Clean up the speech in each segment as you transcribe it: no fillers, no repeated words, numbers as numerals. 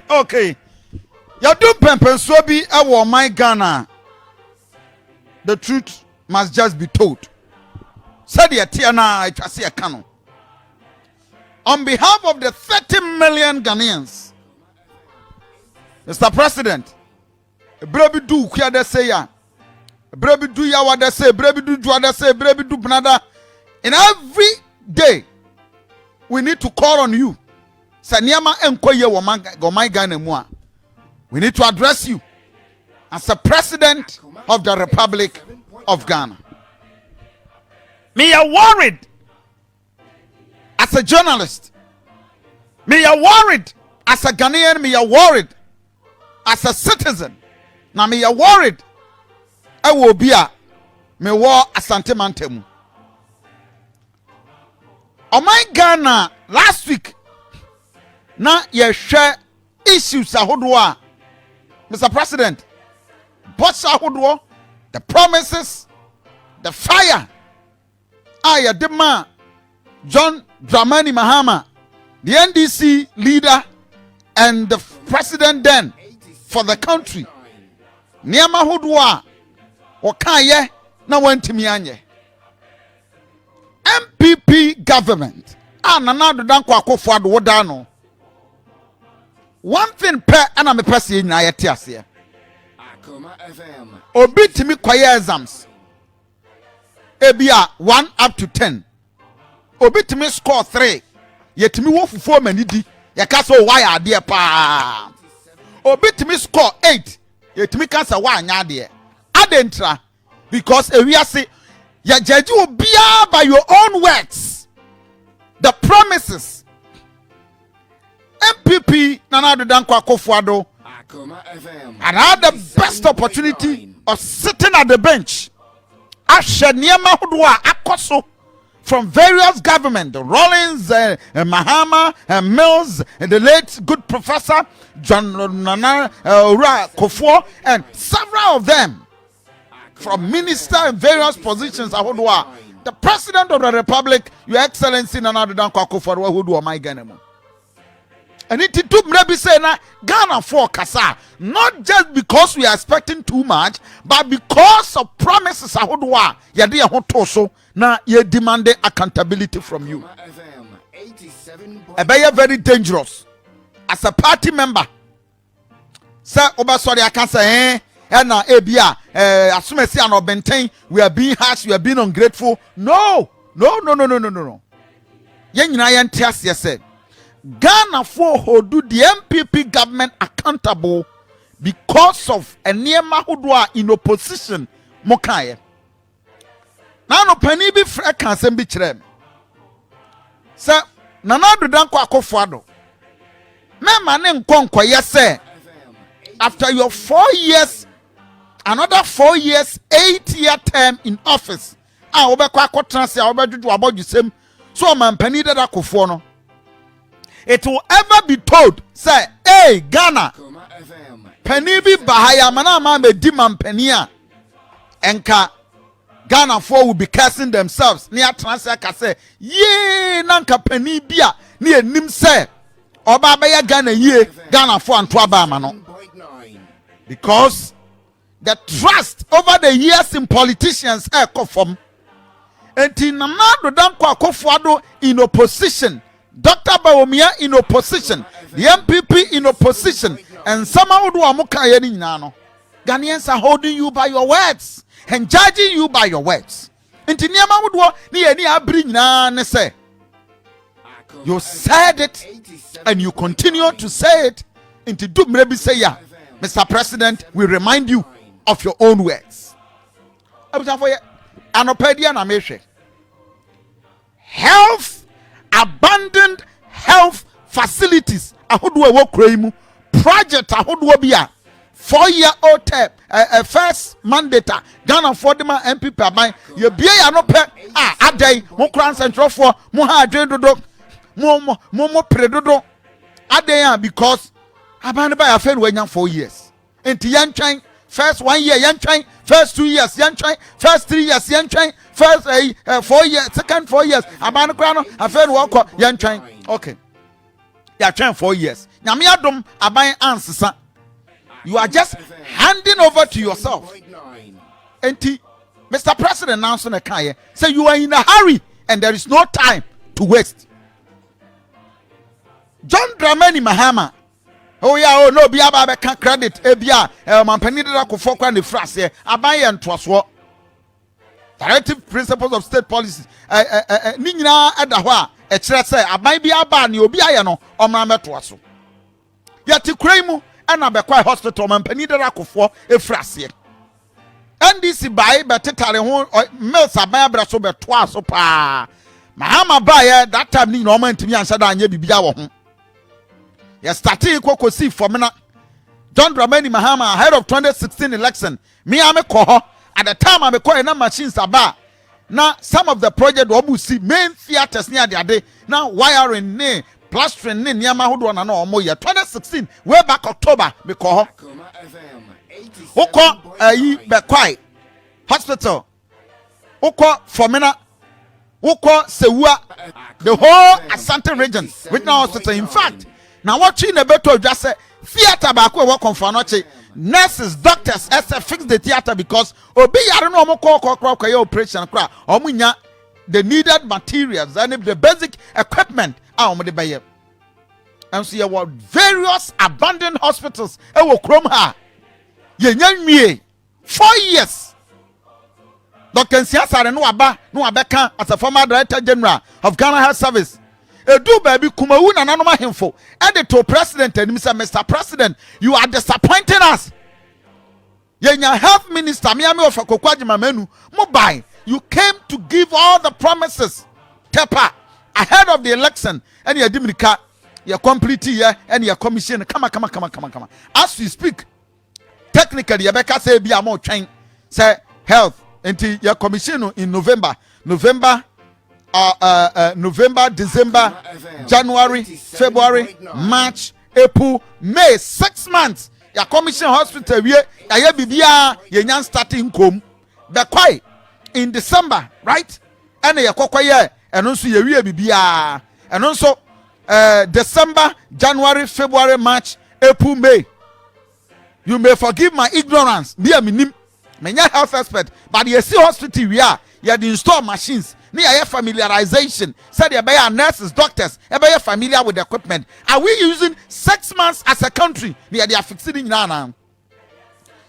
Okay. You do pempen so be our my Ghana. The truth must just be told. Said the Tiana, I see a canon. On behalf of the 30 million Ghanaians, Mr. President, Brebi do kya de say ya, Brebi do ya what they say, Brebi do what they say, Brebi do banada. And every day we need to call on you. Sanyama enkoye womai Ghana mua. We need to address you as the President of the Republic of Ghana. Me are worried as a journalist. Me are worried as a Ghanaian. Me are worried as a citizen. Now me are worried. I will be a me war asante mantemu. Oh my Ghana last week. Na ye share issues ahodwa. Mr. President, bots ahodwa, the promises, the fire. Aya Dema, John Dramani Mahama, the NDC leader and the president then for the country. Niama hodwa wakaye na wentimianye. MPP government. Nanado danko akofo wodano. One thing per and I'm a person na yetiasia. Obi timi kwaye exams. Ebia 1 up to 10. Obi timi score 3. Yetimi wo fufuo manidi. Yaka so why ade pa. Obi timi score 8. Yetimi kansa wa anya ade. Adentra because ewiase ya judge obia by your own words. The promises. MPP Nana Danko Akufo-Addo and had the best opportunity of sitting at the bench. Asheniema Hudwa Akoso from various government, Rollins, Mahama, Mills, and the late good professor John Nana Kofo, and several of them from minister in various positions. Ahudwa, the President of the Republic, Your Excellency Nana Danko Akufo-Addo Hudwa my Ghana. And it took maybe say na Ghana for Kasa, not just because we are expecting too much, but because of promises ahodwa yade ahotoso na ye demanding accountability from you. Ebeye very dangerous as a party member. Say oba sorry I can say na ebia asumesi an obenten we are being harsh, we are being ungrateful. No. Ye nyina ye ntiase said Ghana for hold the MPP government accountable because of a Niema Hudwa in opposition mokaye. Now no penny be free can be chrem. Sir, Nanado Danko Akufo-Addo. Me manen konkwa yes after your 4 years, another 4 years, 8-year term in office. Obekwa akotranse obedudu abodu sem. So man penny that Akufo no. It will ever be told, say, hey, Ghana, penny be bahaya manama me diman penia. Enka Ghana for will be cursing themselves. Near transfer ka say, ye nanka penny bia near nim say, Oba baya Ghana ye Ghana for and twaba mano. Because the trust over the years in politicians from and Tinamado Danko Akufo-Addo in opposition. Dr. Bawumia in opposition, the MPP in opposition, and somehow do amuka nano. Ghanaians are holding you by your words and judging you by your words. Inti niema wudwo ni eni abri na ne say. You said it and you continue to say it. Inti do mrebi say ya. Mr. President, we remind you of your own words. Anopedia na meshe. Health abandoned health facilities ahodo wo kraimu project ahodo bia 4-year-old term, first mandate, Ghana for the MPP aban, ye bia ya no pe, aday, mo kran central for, mo ha adwen dodo, mo predodo, aday because, aban ba ya fen wenyan 4 years. Enti yan twen, first 1 year yan twen, first 2 years yan twen, first 3 years yan twen, first 4 years, second 4 years, aban kran no, afen wako yan twen. Okay. Ya twen 4 years. Nyame adom aban ansesa. You are just handing over to yourself. Enti, Mr. President announced a kaye say you are in a hurry and there is no time to waste. John Dramani Mahama. Oh yeah, oh no, biaba can credit. Ebia, mampanida kufokwa ni frase. Abaye ntwaso. Directive principles of state policies. Ni nyina edahwa e kire say aban biaba ni obi aye no omra metwaso. Yati kremu ana bekwa hospital mampanida rakofo efrase. NDC by betetare ho mills aban abraso betwa so pa. Mahama baye that time ni no man timi ansa da anya bibia wo ho. Ya starting kokosi formina John Dramani Mahama ahead of 2016 election. Me am ko at the time am ko na machines aba. Now some of the project obu see main theaters near the day. Now wiring ne plastering ne niama hodo na no omo ye 2016 way back October me ko Oko yi bekwai hospital. Oko formina. Oko Sewua, the whole Asante region with now hospital. In fact, now watching the better just say theater back we work on for noche. Nurses, doctors, fix the theater because obi I don't know more operation cra omunya the needed materials and the basic equipment the buy. And so you have various abandoned hospitals e wo krom ha. Ye nyanwie 4 years. Dr. Nsiasare no abeka as a former director general of Ghana Health Service. Edu baby kumawu na nanoma hemfo. Editor president and Mr. President, you are disappointing us. Yenya health minister miami of Akokwaji Mamenu mobile. You came to give all the promises. Tepa ahead of the election and your dimika your complete year and your commission come. As we speak, technically Yabeka say be a more train say health until your commission in November, December, January, February, March, April, May, 6 months. Your commission hospital we ya bibia ye starting come. The quite in December, right? And your kokoye and also ye bibia and also December, January, February, March, April, May. You may forgive my ignorance. Be a minim. Menya health expert, but you see hospital we are. You had install machines. Near familiarization. Said you buy nurses, doctors. You buy familiar with the equipment. Are we using 6 months as a country? Near they are fixing now.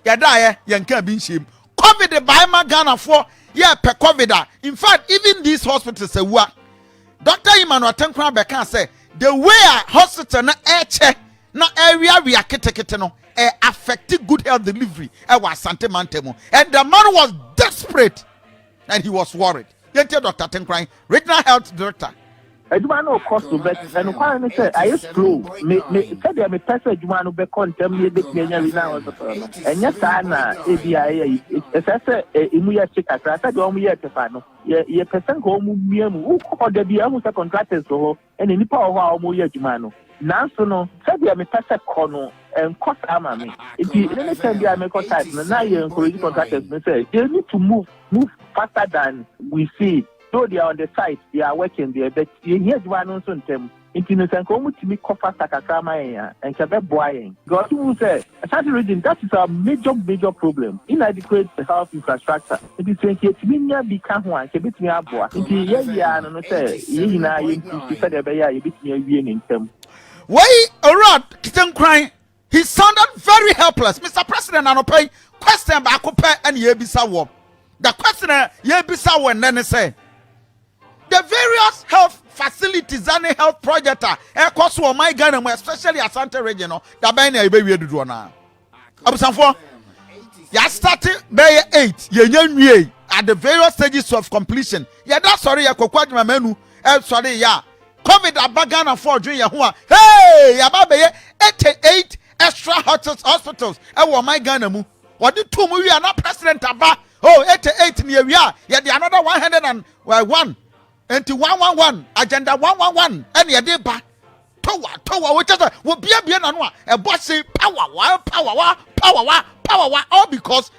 You die. You can't be shame. COVID the buy my Ghana for per COVID. In fact, even these hospitals say what. Dr. Emmanuel Tenkran Bekan say the way a hospital na na area we are kete no. Affected good health delivery. Was Sante Mantemo. And the man was desperate. And he was worried. Dr. Tenkran, regional health director. I do not cost to bet. And one said, I used to said I'm a person you want to be contemplating the Kenya now. And yes, Anna, ABI, it's a Imuya chick. I said, one year to find. Ye person home, who called the Biamusa contractors, and in the power of Muya Jumano. Now, so no, said I'm a person corner. And cost army. If you let me tell you, I'm a contact. Now you encourage contractors. Say they need to move faster than we see. Though they are on the site, they are working there. But you hear one on them. If you know, come to me, coffee sakakama and kabe boying. God will say, a certain region that is a major problem. Inadequate health infrastructure. It is when you become one. You beat me up. If you hear, no say, you know, you said you beat me in them. Why around Kitchen crying? He sounded very helpless. Mr. President, I don't pay question back up and Yebisa war. The question Yebisa war and then say the various health facilities and health project cost for my Ghana, especially Asante region, the Banya baby do now. Absamfo, ya started by 8 ye at the various stages of completion. Yeah, that's sorry, ya Akokwaji Mamenu, sorry, ya COVID abagana for junior who hey, ya babe 88 extra hospitals ɛwɔ my Ghana mu wɔde two mu wi na president aba 88 near we are yet the another 101 and 111 agenda 111 and yet they ba tower which is will be a no a bossy power all because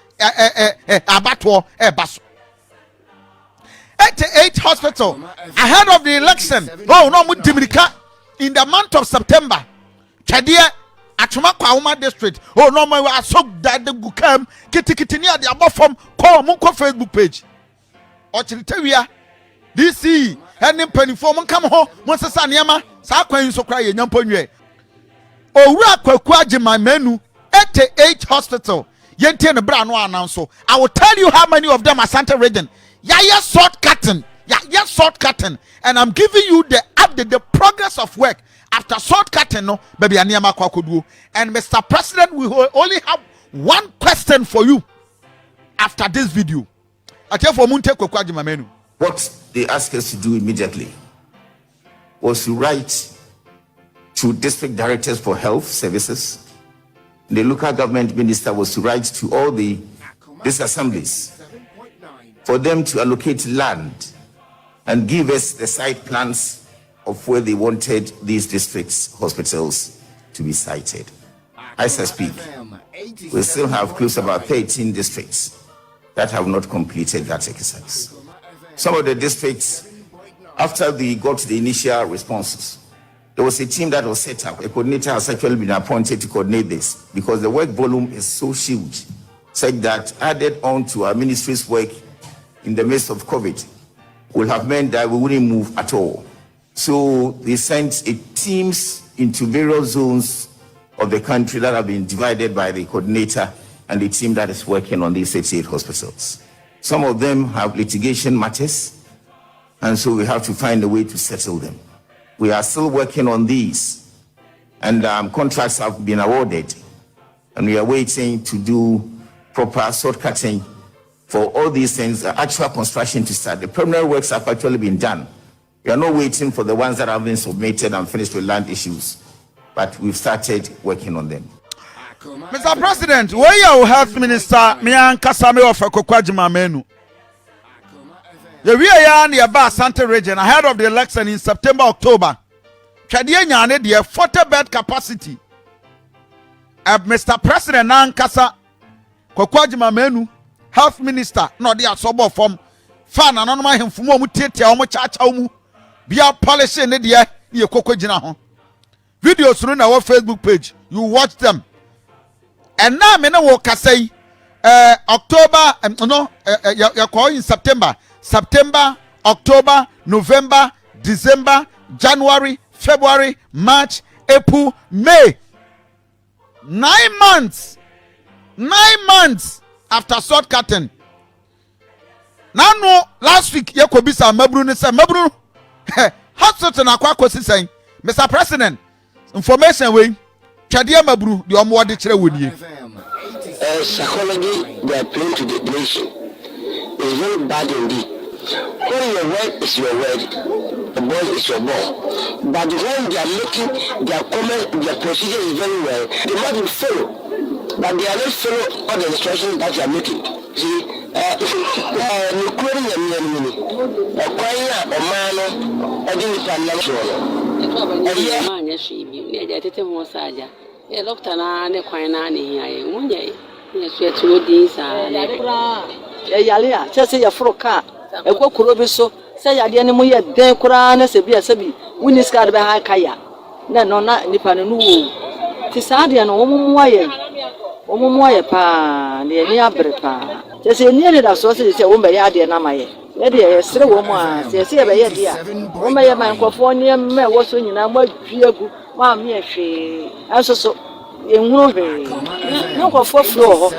abattoir a bus 88 hospital ahead of the election. Oh no, Mutimika in the month of September. Chadia Achuma Kwauma district. Oh no, I saw that the Gukam Kitikitinia the above from call Munko Facebook page. Or Chilitavia DC and penny for come home. Monsa Sanyama, Sakwa so cry in Yamponye. Oh, Rakwaji my menu 88 hospital. Yente and Brown announce so. I will tell you how many of them are Santa region. Yeah, shortcutting, and I'm giving you the update, the progress of work after shortcutting. No, baby, Aniyama Kwakudu. And Mr. President, we will only have one question for you after this video. What they asked us to do immediately was to write to district directors for health services. The local government minister was to write to all these assemblies for them to allocate land and give us the site plans of where they wanted these districts hospitals to be sited. As I speak, we still have close to about 13 districts that have not completed that exercise. Some of the districts, after they got the initial responses, there was a team that was set up. A coordinator has actually been appointed to coordinate this because the work volume is so huge, such that added on to our ministry's work in the midst of COVID will have meant that we wouldn't move at all. So they sent teams into various zones of the country that have been divided by the coordinator and the team that is working on these 88 hospitals. Some of them have litigation matters, and so we have to find a way to settle them. We are still working on these, and contracts have been awarded, and we are waiting to do proper shortcutting for all these things, actual construction to start. The preliminary works have actually been done. We are not waiting for the ones that have been submitted and finished with land issues, but we've started working on them. Mr. President, where your health minister, Mian Kasame of Kokwajima Menu? The Ria nearby Santa region ahead of the election in September, October. Chadianya need the 40 bed capacity. Mr. President Nankasa Kokwajima Menu, health minister, not the asobo from fan anonymous him from Mutete, Omochacha, be a policy in the year Kokojina. Videos on our Facebook page, you watch them. And now, I know what I say. October, you're calling September, October, November, December, January, February, March, April, May. 9 months. 9 months after shortcutting. Now, no, last week, Yakobisa Mabrun said, Mabrun, hospital na kwa kosi saying, Mr. President, information way. Chadia Mabru, the Omwadi Chewuni. Psychology, they are playing to the nation. It's very bad indeed. When your word is your word, the ball is your ball. But when they are making their comment, their procedure is very well, they must follow. But they are not follow all the instructions that you are making. See, doctor na ne kwan na ne hiaye munye ne so etu odin sa ne yale a chese ya fro ka ekokoro bi so se yade ne mu ye den kura na se bia se bi wuni ska de be ha kaya na no na nipa no wo ti sa de no omumu aye pa ne ni abre pa chese ni ne da so se wo mbe ya de na maye ye de sere wo mu a se be ye de a wo mbe ye man kwofo ni me wo so nyina ma duagu ma me ehwe asoso enhuru hwe no kwofo flo ho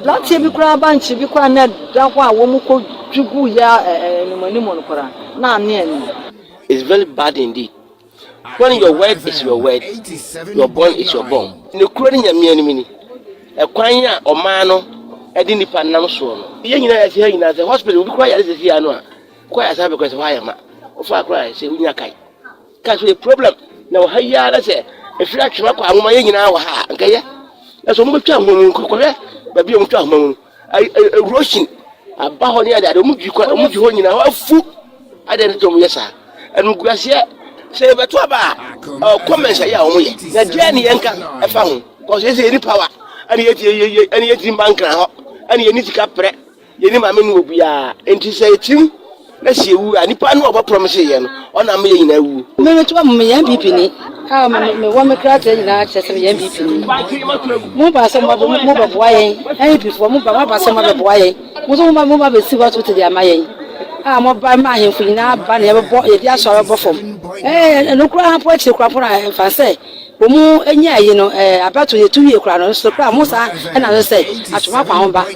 lati bi kura banchi bi kwa na da kwa wo mu ko dugu ya enimanimu no kura na ane ani. It's very bad indeed. When your word is your word, your bond is your bond. Ne kura ni nyame ani ni ekwan ya oman no edi nipa nam so no ye nyina ya se nyina se hospital bi kwa ya se sia no a kwa ya sabe kwa se wa ya ma o fa kwa se unya kai ka so the problem na o hayya na se if you actually walk on my in our ha, okay? That's almost time when correct, but be on time. Russian, a bahonia that you quite in our food. I didn't tell me, yes, sir. And Gracia say, but to about comments a young that Jenny and I found, because there's any power, and yet in bank now, and you need to capre. You know, my men will be anticipating. Let's see who and if I know about promising on a million. Maybe to me, MVP. How me want me crack in access of MVP. Move us some move of why, and before move up some of why. Was all my move see what to their my. I'm not by my if we now ban ever bought it, yes, or a buffum. Eh, and look around what you crap if I say. Umu enya you know about 2 year crown so crown musa and I say atuma kwa ba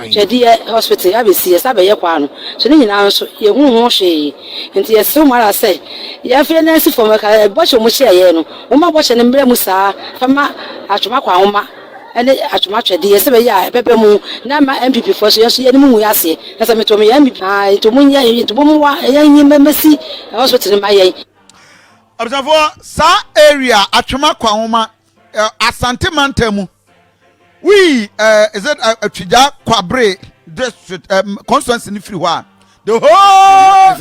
chedi hospital ya be see sabe ye kwa no so ni nyina so ye hu hu hwe enti ye so mara say ye fe na si for maka bo che mu hye ye no uma bo che ne mbre musa fama atuma kwa homa ene atuma chedi ye sabe ya pepe mu na ma MPP for so ye ni mu ya se na se meto me ya MPP ah to mu nya to mu wa ye nyi memesi hospital ma ye Observe sa area atwema kwahoma asante mantemu we is it atwija kwabre district constituency ni free one the whole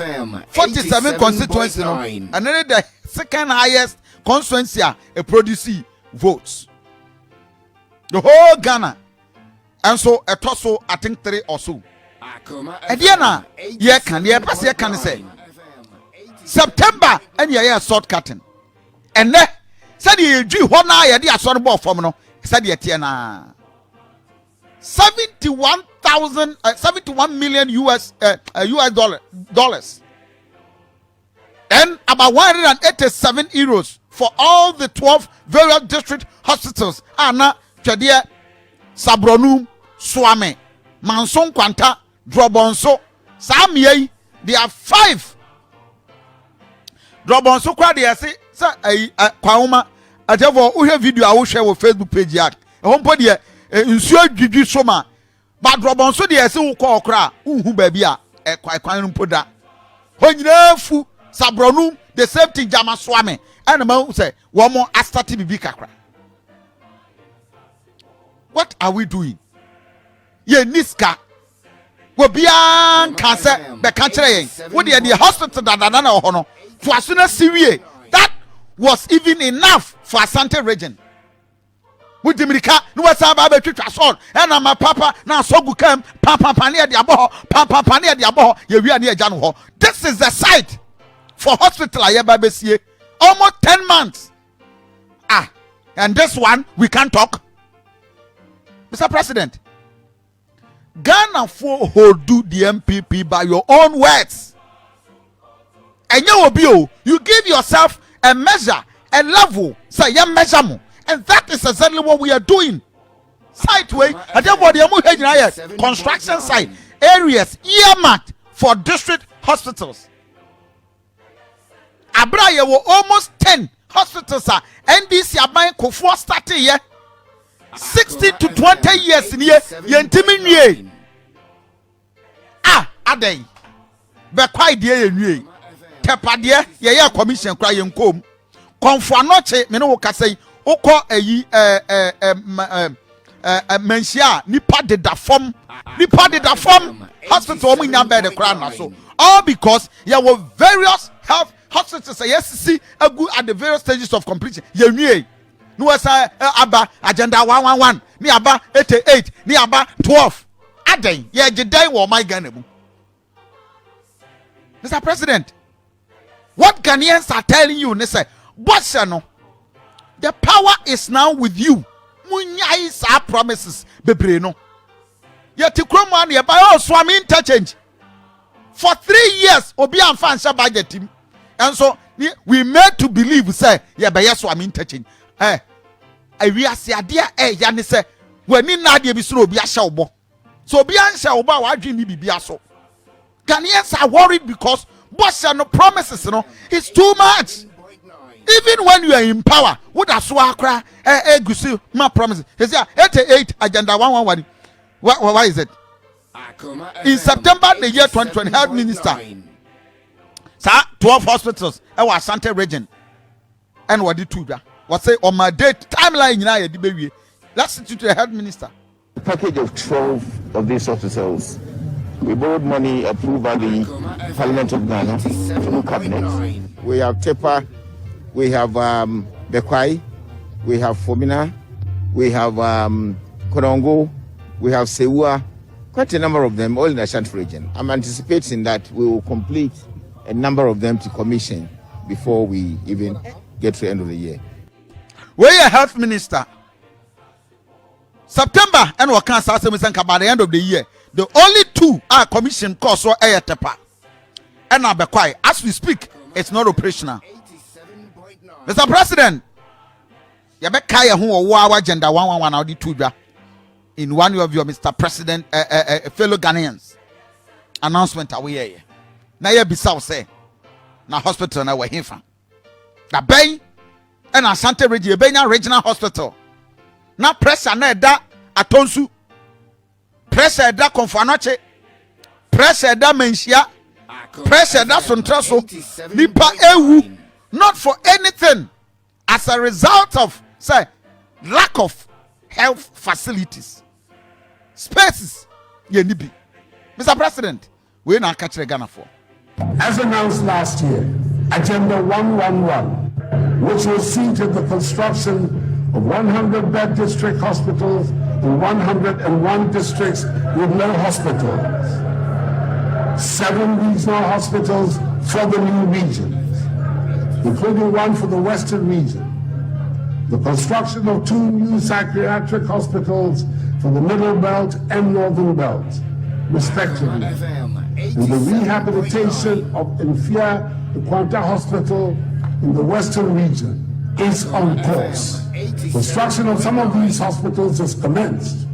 47 constituency no and then the second highest constituency a produce votes the whole Ghana and so a tosso I think 3 or so Ediana ye can ye pass ye can say September and ye short cutting. And then said you do one eye the assorted ball from no said ye tiana 71 million US dollars. And about 187 euros for all the 12 various district hospitals. Anna Chadia Sabronu Swame Manson Quanta Drobonso Samye there are 5 Drobon so kwa de say kwahoma ajevo wo hwe video a wo hwe wo Facebook page yak e hompo de nsuo adwidwi so ma ba drobon so de say wo kwa okra unhu ba bi a kwan no poda honyina fu sabronu the safety jama swame and ma say wo mo astati bibi kakra. What are we doing? Ye niska wo bia kan se be kan kire yen wo de the hospital dadana na ho no to asuna siwie that was even enough for Asante region. With America, no was about between son and my papa now so good come papa pania diabo papa pania diabo ye we near Januho. This is the site for hospital ayebabesie almost 10 months. And this one we can't talk. Mr. President, Ghana for do the MPP by your own words. And you give yourself a measure, a level, say you measure more. And that is exactly what we are doing. Site way, construction site areas earmarked for district hospitals. Abraya were almost 10 hospitals are NDC are buying Kofo starting here 60 to 20 years in here yentiminye adey be quite dear nwe tepade ye commission kra yenkom konfo anoche me no wo kasai ukọ eyi mensia nipa de da form hospital omu nya be de kra na so all because there were various health hospitals yes see agu at the various stages of completion yenwie no was aba agenda 111 ni aba 88 ni aba 12 aden ye gidan wo my Ghana mu. Mr. President, what Ghanaians are telling you, say, no, the power is now with you. Munyai sa promises, bebreno. Yet to come on here by all swami interchange. For 3 years, obi and fansha budget team. And so we made to believe, say, yeah, by yes, swami interchange. I we are say, dear, yani say, when in Nadia Bisro be a showbo. So be an showba, why do you need to be a so? Ghanaians are worried because no promises, it's too much. Even when you are in power, what a swakra, gusi, my promises. Is 88 agenda 111. Why is it? In September the year 2020, health minister, sir, 12 hospitals, our Asante region, and what did you do? What say on my date timeline now? Let's sit to the health minister. A package of 12 of these hospitals. We borrowed money approved by the Parliament of Ghana through cabinet. We have Tepa, we have Bekwai, we have Fomina, we have Korongo, we have Sewa, quite a number of them, all in the Ashanti region. I'm anticipating that we will complete a number of them to commission before we even get to the end of the year. Where your health minister? September and we can't start by the end of the year. The only two are commission costs or air tepa. And now Bekwai, as we speak, it's not operational. Mr. President, you be kaya who or agenda 111 or the two in one of your Mr. President fellow Ghanaians announcement away here. Now you be south say na hospital na we hinfa. Na bay and Asante regional hospital. Na pressure na da atonsu. Pressure da konfanoche. Pressure da menshia. Pressure da sontraso. Nipa ewu. Not for anything. As a result of say lack of health facilities. Spaces. Ye nibi. Mr. President, we na catch Ghana for. As announced last year, Agenda 111, which will see to the construction of 100-bed district hospitals in 101 districts with no hospitals, 7 regional hospitals for the new regions, including one for the Western region, the construction of 2 new psychiatric hospitals for the Middle Belt and Northern Belt, respectively, and the rehabilitation of Enfia Kwanta Hospital in the Western region is on course. Construction of some of these hospitals has commenced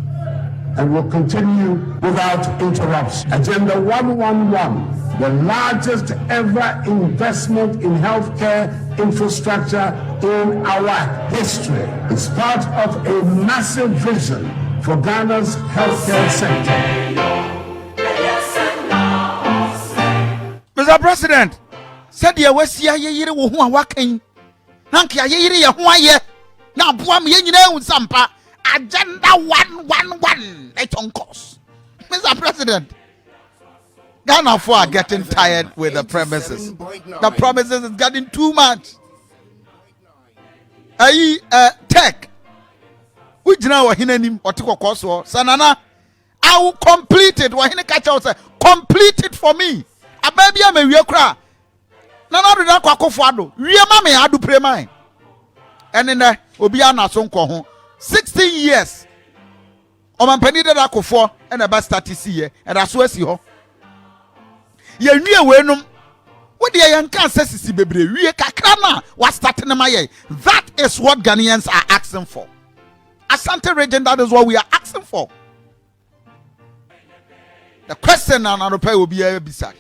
and will continue without interruption. Agenda 111, the largest ever investment in healthcare infrastructure in our history, is part of a massive vision for Ghana's healthcare sector. Mr. President, said you was here ye wo ho awakan. Nanke ye ye ho aye. Na boa me nyina hu sampa. Agenda 111 it's on course. Mr. President, Ghana for are getting tired with the premises. The promises is getting too much. Tech. We jina wa hinanim otiko koso. Sanana, I will complete it. Wa hine catch out say complete it for me. Ababia me wie kra. Na na do na kwakofo ado. Wie ma me adu premai. Ene ne obi ana so nko ho. 16 years. Omampani de akofo and aba start this year and aso asi ho. Ye nwie we num. Wo de ye nka sesisi bebre wie kakra na was starting na maye. That is what Ghanaians are asking for. Asante region, that is what we are asking for. The question now will be a bizarre.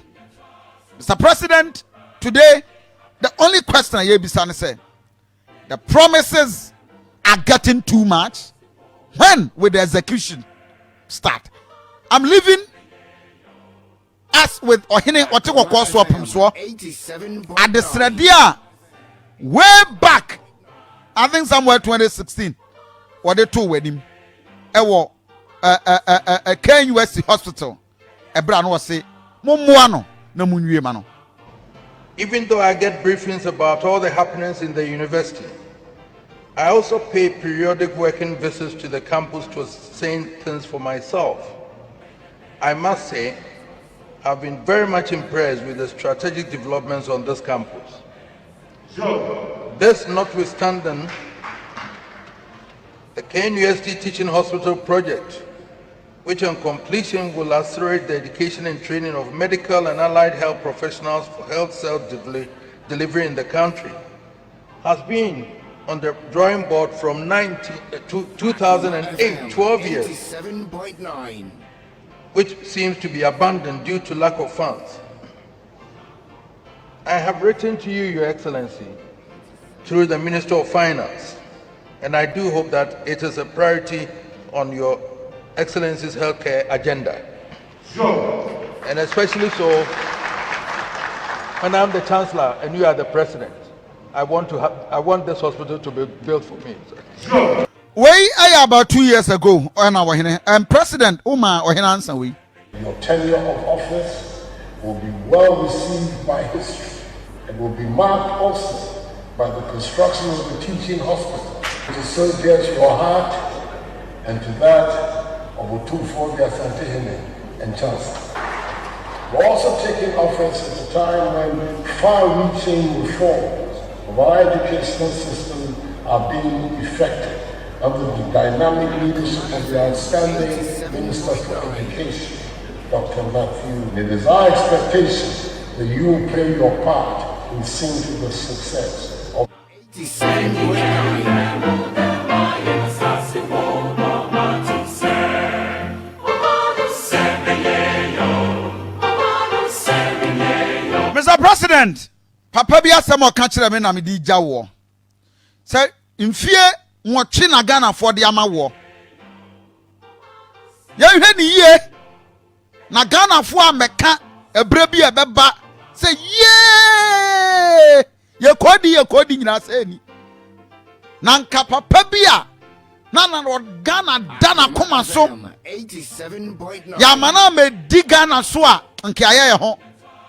Mr. President, today, the only question I hear say, the promises are getting too much. When will the execution start? I'm leaving us with Ohine Otiko Kwaswa Pimswa at the Sredia way back, I think somewhere 2016. What they two with him? Ewo KUSC hospital. Ebra no say mumuano na munwie mano. Even though I get briefings about all the happenings in the university, I also pay periodic working visits to the campus to ascertain things for myself. I must say, I've been very much impressed with the strategic developments on this campus. This notwithstanding, the KNUST Teaching Hospital project, which on completion will accelerate the education and training of medical and allied health professionals for health self-delivery in the country, has been on the drawing board from 2008, 12 years, which seems to be abandoned due to lack of funds. I have written to you, Your Excellency, through the Minister of Finance, and I do hope that it is a priority on Your Excellency's healthcare agenda. Sure. And especially so when I'm the Chancellor and you are the President. I want this hospital to be built for me. Way about 2 years ago, and President Uma answer we. Your tenure of office will be well received by history and will be marked also by the construction of the teaching hospital, which is so dear to your heart and to that of Otufo Asantehene and Chancellor. We're also taking office at a time when far-reaching reforms of our educational system are being effected under the dynamic leadership of the outstanding Minister for Education, Dr. Matthew. It is our expectation that you will play your part in seeing to the success of Mr. President, Papa bi asemo ka kire me na me di gya wo. Say mfie nwochi na Ghana for the ama wo. Ye hwe ni ye. Na Ghana for ameka ebre bi ebeba. Say ye! Ye kodi nyina say ni. Na nka papa bi a na Ghana dana koma so. 87.9. Ya mana me di Ghana so a nke aye ho.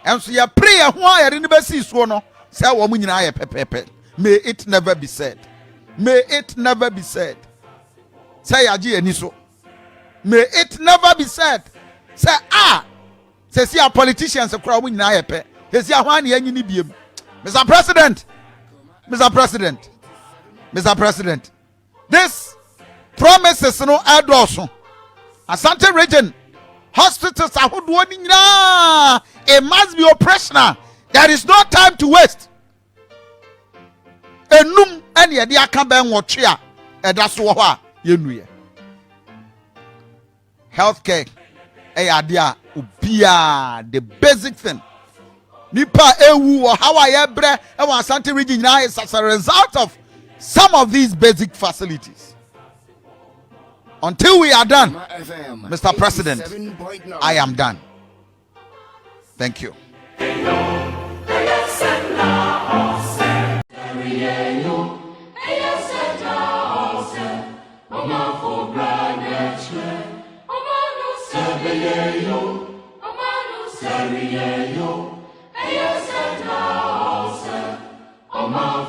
And so your prayer why you never see so no say wo mu nyina ye pepepe. May it never be said. May it never be said. Say agi ani so. May it never be said. Say say see our politicians kura mu nyina ye pe. Say see ahwan ye nyini biem. Mr. President. Mr. President. Mr. President. This promises no adoso. Asante region hospitals ahodo ni nyina. It must be operational. There is no time to waste. Enum ene ye de aka ben wotwe a eda so ho a yenuye. Healthcare ade a obia the basic thing. Nipa ewu or how I bre e wan Asante region now is as a result of some of these basic facilities. Until we are done, Mr. President, I am done. Thank you. Omar